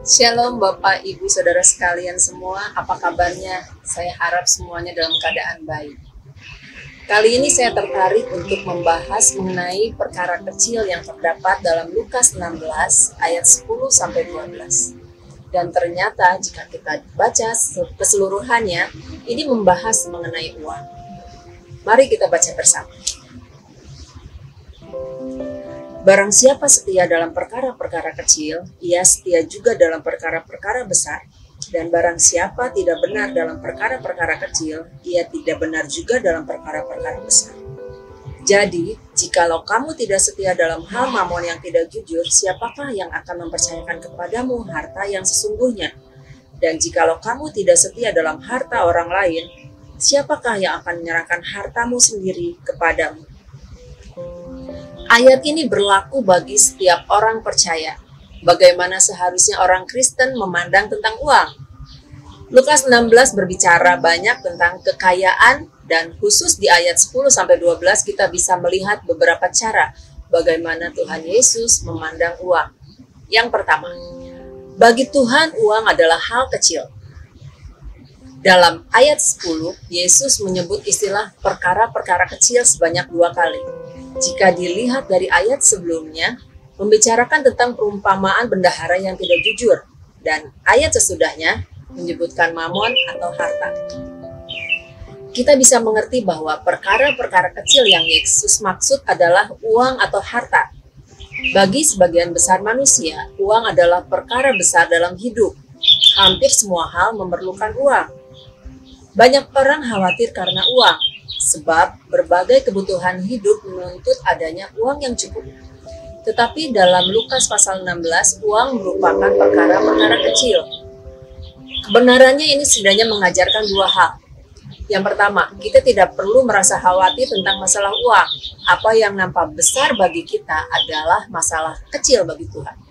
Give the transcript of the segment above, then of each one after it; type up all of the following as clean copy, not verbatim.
Shalom Bapak, Ibu, Saudara sekalian semua, apa kabarnya? Saya harap semuanya dalam keadaan baik. Kali ini saya tertarik untuk membahas mengenai perkara kecil yang terdapat dalam Lukas 16 ayat 10-12. Dan ternyata jika kita baca keseluruhannya, ini membahas mengenai uang. Mari kita baca bersama. Barang siapa setia dalam perkara-perkara kecil, ia setia juga dalam perkara-perkara besar. Dan barang siapa tidak benar dalam perkara-perkara kecil, ia tidak benar juga dalam perkara-perkara besar. Jadi, jikalau kamu tidak setia dalam hal mamon yang tidak jujur, siapakah yang akan mempercayakan kepadamu harta yang sesungguhnya? Dan jikalau kamu tidak setia dalam harta orang lain, siapakah yang akan menyerahkan hartamu sendiri kepadamu? Ayat ini berlaku bagi setiap orang percaya. Bagaimana seharusnya orang Kristen memandang tentang uang? Lukas 16 berbicara banyak tentang kekayaan dan khusus di ayat 10-12 kita bisa melihat beberapa cara bagaimana Tuhan Yesus memandang uang. Yang pertama, bagi Tuhan uang adalah hal kecil. Dalam ayat 10, Yesus menyebut istilah perkara-perkara kecil sebanyak 2 kali. Jika dilihat dari ayat sebelumnya, membicarakan tentang perumpamaan bendahara yang tidak jujur, dan ayat sesudahnya menyebutkan mamon atau harta. Kita bisa mengerti bahwa perkara-perkara kecil yang Yesus maksud adalah uang atau harta. Bagi sebagian besar manusia, uang adalah perkara besar dalam hidup. Hampir semua hal memerlukan uang. Banyak orang khawatir karena uang, sebab berbagai kebutuhan hidup menuntut adanya uang yang cukup. Tetapi dalam Lukas pasal 16, uang merupakan perkara-perkara kecil. Kebenarannya ini setidaknya mengajarkan 2 hal. Yang pertama, kita tidak perlu merasa khawatir tentang masalah uang. Apa yang nampak besar bagi kita adalah masalah kecil bagi Tuhan.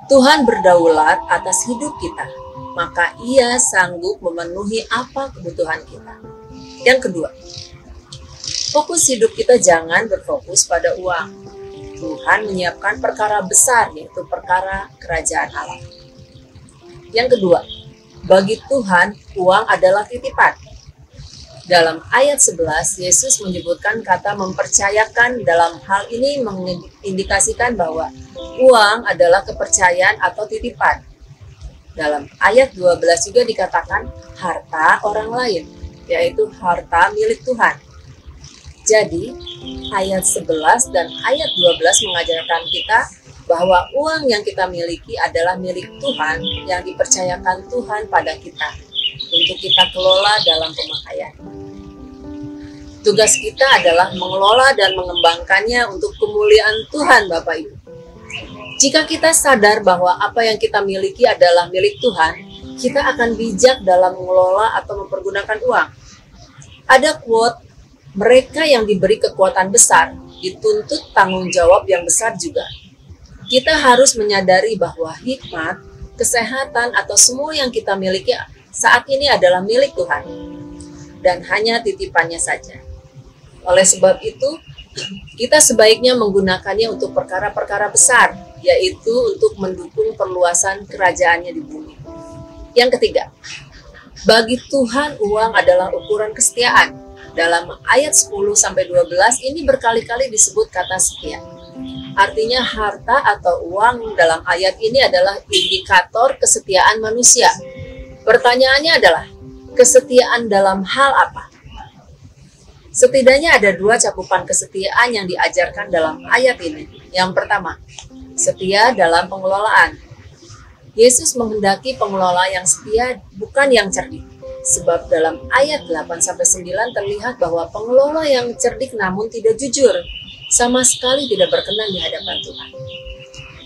Tuhan berdaulat atas hidup kita, maka Ia sanggup memenuhi apa kebutuhan kita. Yang kedua, fokus hidup kita jangan berfokus pada uang. Tuhan menyiapkan perkara besar, yaitu perkara kerajaan Allah. Yang kedua, bagi Tuhan, uang adalah titipan. Dalam ayat 11, Yesus menyebutkan kata mempercayakan. Dalam hal ini mengindikasikan bahwa uang adalah kepercayaan atau titipan. Dalam ayat 12 juga dikatakan harta orang lain, yaitu harta milik Tuhan. Jadi, ayat 11 dan ayat 12 mengajarkan kita bahwa uang yang kita miliki adalah milik Tuhan yang dipercayakan Tuhan pada kita untuk kita kelola dalam pemakaian. Tugas kita adalah mengelola dan mengembangkannya untuk kemuliaan Tuhan, Bapak Ibu. Jika kita sadar bahwa apa yang kita miliki adalah milik Tuhan, kita akan bijak dalam mengelola atau mempergunakan uang. Ada quote, mereka yang diberi kekuatan besar dituntut tanggung jawab yang besar juga. Kita harus menyadari bahwa hikmat, kesehatan, atau semua yang kita miliki saat ini adalah milik Tuhan dan hanya titipannya saja. Oleh sebab itu, kita sebaiknya menggunakannya untuk perkara-perkara besar, yaitu untuk mendukung perluasan kerajaannya di bumi. Yang ketiga, bagi Tuhan uang adalah ukuran kesetiaan. Dalam ayat 10-12 ini berkali-kali disebut kata setia. Artinya harta atau uang dalam ayat ini adalah indikator kesetiaan manusia. Pertanyaannya adalah, kesetiaan dalam hal apa? Setidaknya ada 2 cakupan kesetiaan yang diajarkan dalam ayat ini. Yang pertama, setia dalam pengelolaan. Yesus menghendaki pengelola yang setia, bukan yang cerdik. Sebab dalam ayat 8-9 terlihat bahwa pengelola yang cerdik namun tidak jujur, sama sekali tidak berkenan di hadapan Tuhan.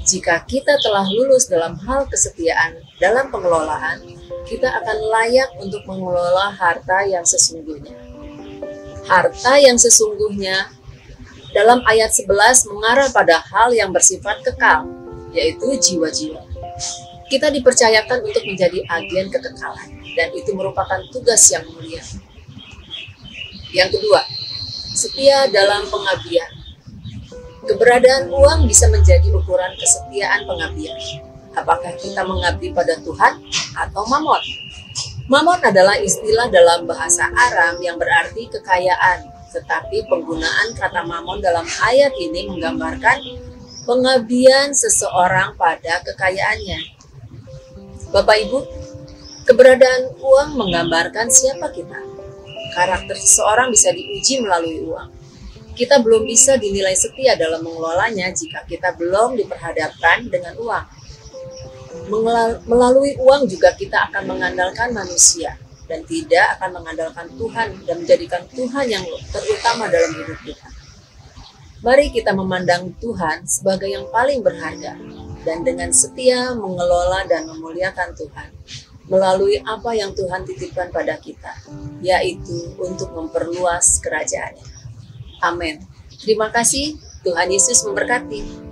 Jika kita telah lulus dalam hal kesetiaan dalam pengelolaan, kita akan layak untuk mengelola harta yang sesungguhnya. Harta yang sesungguhnya dalam ayat 11 mengarah pada hal yang bersifat kekal, yaitu jiwa-jiwa. Kita dipercayakan untuk menjadi agen kekekalan, dan itu merupakan tugas yang mulia. Yang kedua, setia dalam pengabdian. Keberadaan uang bisa menjadi ukuran kesetiaan pengabdian. Apakah kita mengabdi pada Tuhan atau mamon? Mamon adalah istilah dalam bahasa Aram yang berarti kekayaan, tetapi penggunaan kata mamon dalam ayat ini menggambarkan pengabdian seseorang pada kekayaannya. Bapak Ibu, keberadaan uang menggambarkan siapa kita. Karakter seseorang bisa diuji melalui uang. Kita belum bisa dinilai setia dalam mengelolanya jika kita belum diperhadapkan dengan uang. Melalui uang juga kita akan mengandalkan manusia dan tidak akan mengandalkan Tuhan dan menjadikan Tuhan yang terutama dalam hidup kita. Mari kita memandang Tuhan sebagai yang paling berharga dan dengan setia mengelola dan memuliakan Tuhan melalui apa yang Tuhan titipkan pada kita, yaitu untuk memperluas kerajaan-Nya. Amin. Terima kasih. Tuhan Yesus memberkati.